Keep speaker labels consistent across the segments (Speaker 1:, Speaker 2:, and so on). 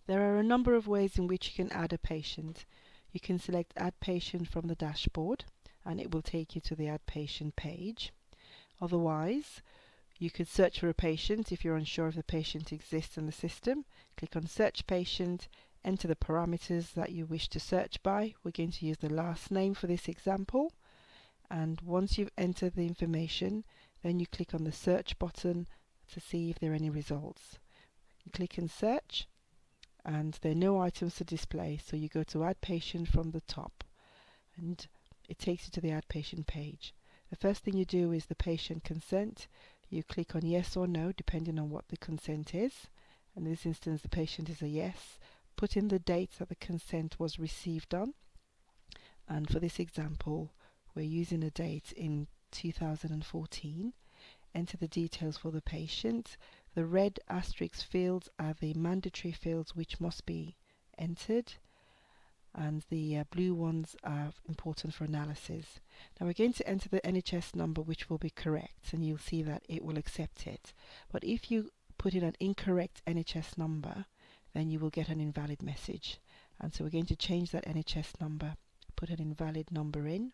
Speaker 1: There are a number of ways in which you can add a patient. You can select Add Patient from the dashboard and it will take you to the Add Patient page. Otherwise, you could search for a patient if you're unsure if the patient exists in the system. Click on Search Patient, enter the parameters that you wish to search by. We're going to use the last name for this example. And once you've entered the information, then you click on the search button to see if there are any results. You click and search, and there are no items to display, so you go to Add Patient from the top, and it takes you to the Add Patient page. The first thing you do is the patient consent. You click on yes or no depending on what the consent is. In this instance, the patient is a yes. Put in the date that the consent was received on, and for this example we're using a date in 2014. Enter the details for the patient. The red asterisk fields are the mandatory fields which must be entered, and the blue ones are important for analysis. Now we're going to enter the NHS number, which will be correct, and you'll see that it will accept it. But if you put in an incorrect NHS number, then you will get an invalid message. And so we're going to change that NHS number, put an invalid number in,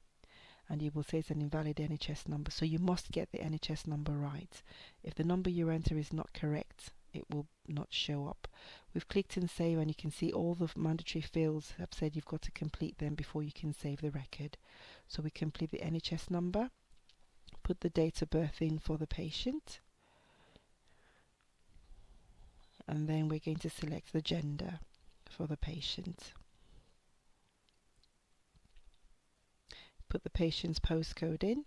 Speaker 1: and you will say it's an invalid NHS number. So you must get the NHS number right. If the number you enter is not correct, it will not show up. We've clicked and save, and you can see all the mandatory fields have said you've got to complete them before you can save the record. So we complete the NHS number, put the date of birth in for the patient, and then we're going to select the gender for the patient. Put the patient's postcode in,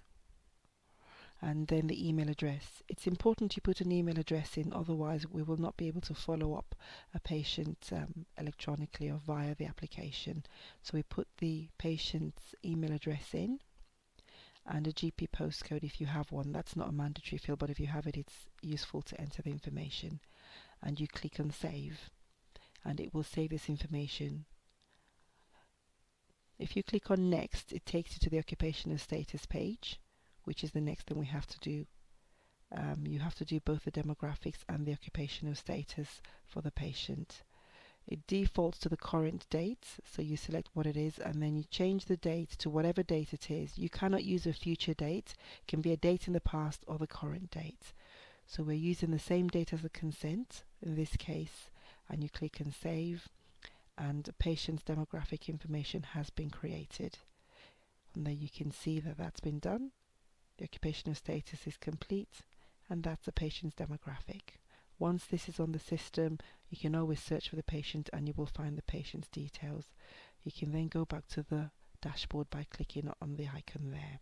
Speaker 1: and then the email address. It's important you put an email address in, otherwise we will not be able to follow up a patient electronically or via the application. So we put the patient's email address in, and a GP postcode if you have one. That's not a mandatory field, but if you have it, it's useful to enter the information. And you click on Save, and it will save this information. If you click on Next, it takes you to the occupational status page, which is the next thing we have to do. You have to do both the demographics and the occupational status for the patient. It defaults to the current date, so you select what it is and then you change the date to whatever date it is. You cannot use a future date. It can be a date in the past or the current date. So we're using the same date as the consent in this case, and you click and save, and the patient's demographic information has been created. And there you can see that that's been done. The occupational status is complete, and that's the patient's demographic. Once this is on the system, you can always search for the patient and you will find the patient's details. You can then go back to the dashboard by clicking on the icon there.